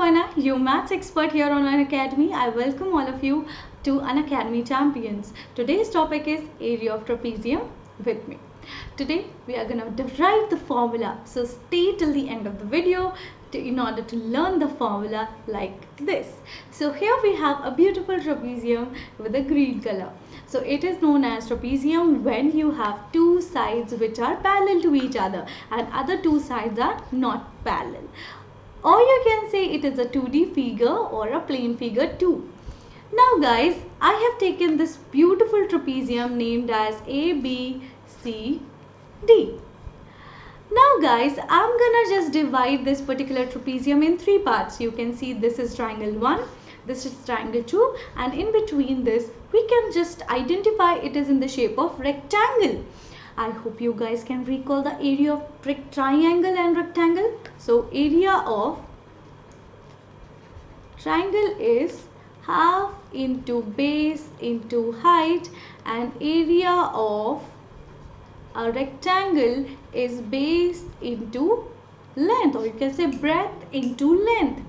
Bhavana, your maths expert here on Unacademy. I welcome all of you to Unacademy Champions. Today's topic is area of trapezium with me. Today we are going to derive the formula. So stay till the end of the video in order to learn the formula like this. So here we have a beautiful trapezium with a green color. So it is known as trapezium when you have two sides which are parallel to each other and other two sides are not parallel. Or you can say it is a 2D figure or a plane figure too. Now guys, I have taken this beautiful trapezium named as ABCD. Now guys, I'm gonna just divide this particular trapezium in three parts. You can see this is triangle 1, this is triangle 2, and in between this we can just identify it is in the shape of rectangle. I hope you guys can recall the area of triangle and rectangle. So area of triangle is half into base into height, and area of a rectangle is base into length, or you can say breadth into length.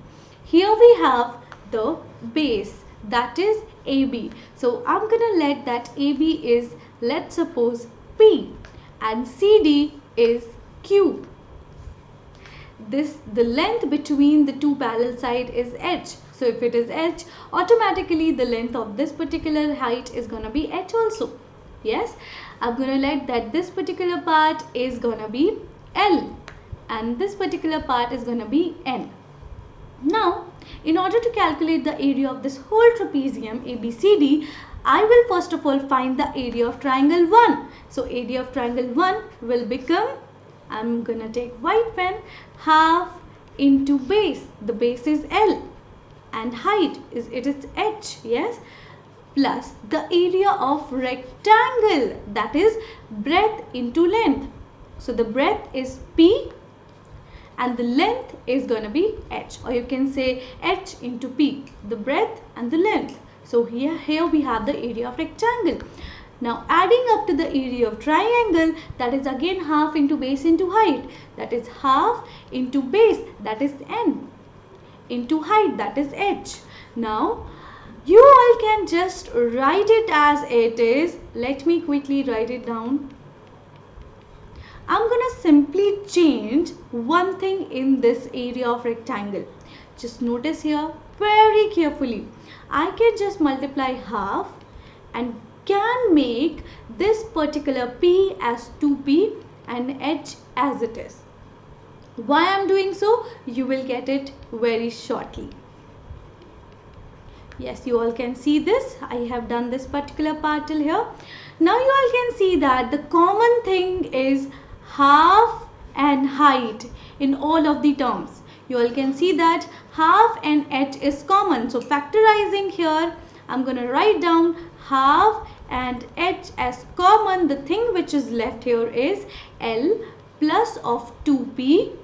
Here we have the base, that is AB. So I'm gonna let that AB is, let's suppose, P, and CD is Q. The length between the two parallel sides is H. So if it is H, automatically the length of this particular height is gonna be H also. Yes, I'm gonna let that this particular part is gonna be L and this particular part is gonna be N. Now, in order to calculate the area of this whole trapezium ABCD, I will first of all find the area of triangle 1. So area of triangle 1 will become, I'm gonna take white pen, half into base. The base is L and height is H, yes, plus the area of rectangle, that is breadth into length. So the breadth is P and the length is going to be H, or you can say H into P, the breadth and the length. So here we have the area of rectangle. Now adding up to the area of triangle, that is again half into base into height, that is half into base, that is N, into height, that is H. Now you all can just write it as it is. Let me quickly write it down. I'm gonna simply change one thing in this area of rectangle. Just notice here very carefully. I can just multiply half and can make this particular P as 2P and H as it is. Why I'm doing so? You will get it very shortly. Yes, you all can see this. I have done this particular part till here. Now you all can see that the common thing is half and height in all of the terms. You all can see that half and H is common. So factorizing here, I'm going to write down half and H as common. The thing which is left here is L plus of 2P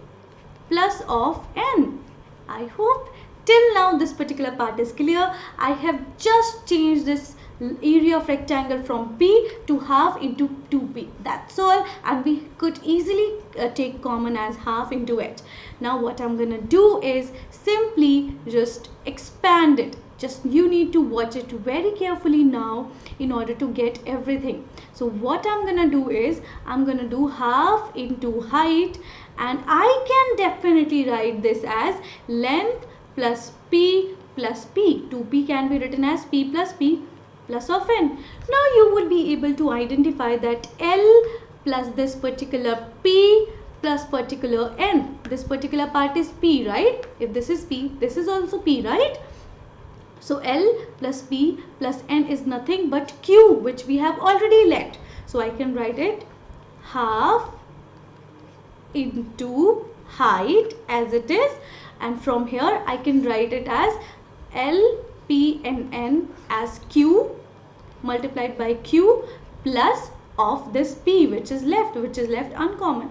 plus of N. I hope till now this particular part is clear. I have just changed this area of rectangle from P to half into 2P. That's all, and we could easily take common as half into H. Now what I'm gonna do is simply just expand it. Just you need to watch it very carefully now in order to get everything. So what I'm gonna do is I'm gonna do half into height, and I can definitely write this as length plus P plus P. 2P can be written as P plus of N. Now you would be able to identify that L plus this particular P plus particular N. This particular part is P, right? If this is P, this is also P, right? So L plus P plus N is nothing but Q, which we have already let. So I can write it half into height as it is, and from here I can write it as L, P and N as Q multiplied by Q plus of this P which is left uncommon.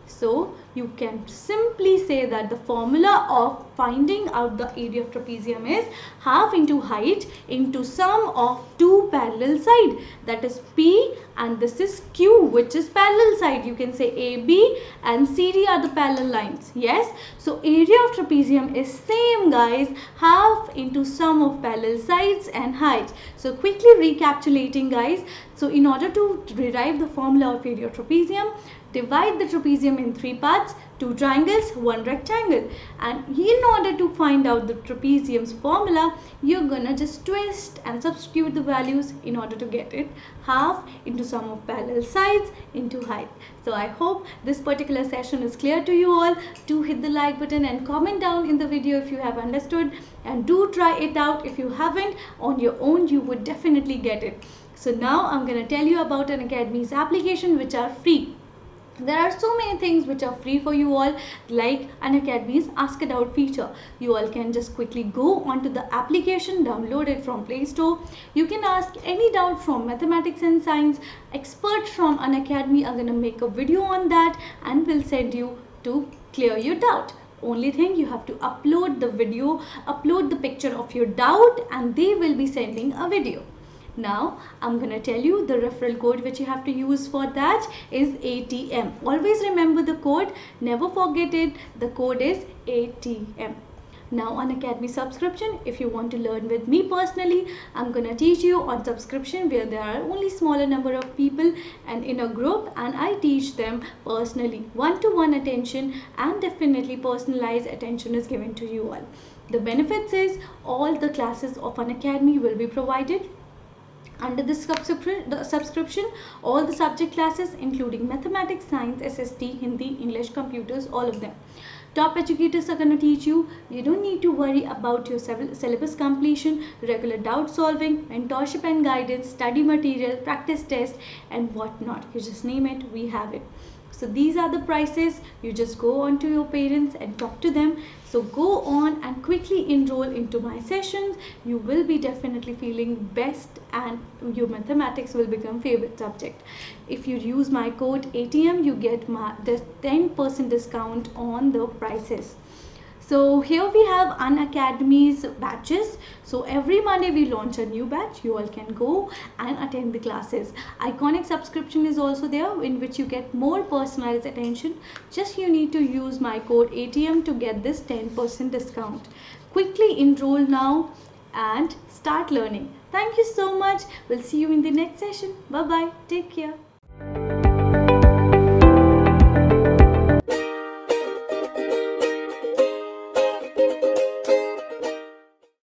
So you can simply say that the formula of finding out the area of trapezium is half into height into sum of two parallel side, that is P, and this is Q, which is parallel side. You can say AB and CD are the parallel lines. Yes, so area of trapezium is same guys, half into sum of parallel sides and height. So quickly recapitulating guys, so in order to derive the formula of area of trapezium, divide the trapezium in three parts, two triangles, one rectangle, and in order to find out the trapezium's formula, you're gonna just twist and substitute the values in order to get it half into sum of parallel sides into height. So I hope this particular session is clear to you all. Do hit the like button and comment down in the video if you have understood, and do try it out. If you haven't, on your own you would definitely get it. So now I'm gonna tell you about Unacademy's application which are free. There are so many things which are free for you all, like Unacademy's Ask a Doubt feature. You all can just quickly go onto the application, download it from Play Store. You can ask any doubt from mathematics and science. Experts from Unacademy are going to make a video on that and will send you to clear your doubt. Only thing, you have to upload the video, upload the picture of your doubt, and they will be sending a video. Now I'm gonna tell you the referral code which you have to use for that is ATM. Always remember the code, never forget it. The code is ATM. Now Unacademy subscription, if you want to learn with me personally, I'm gonna teach you on subscription where there are only smaller number of people and in a group, and I teach them personally, one-to-one attention, and definitely personalized attention is given to you all. The benefits is all the classes of Unacademy will be provided under this subscription. All the subject classes including mathematics, science, SST, Hindi, English, computers, all of them. Top educators are going to teach you. You don't need to worry about your syllabus completion, regular doubt solving, mentorship and guidance, study material, practice test, and whatnot. You just name it, we have it. So these are the prices. You just go on to your parents and talk to them. So go on and quickly enroll into my sessions. You will be definitely feeling best, and your mathematics will become favorite subject. If you use my code ATM, you get the 10% discount on the prices. So here we have Unacademy's batches. So every Monday we launch a new batch. You all can go and attend the classes. Iconic subscription is also there, in which you get more personalized attention. Just you need to use my code ATM to get this 10% discount. Quickly enroll now and start learning. Thank you so much. We'll see you in the next session. Bye bye. Take care.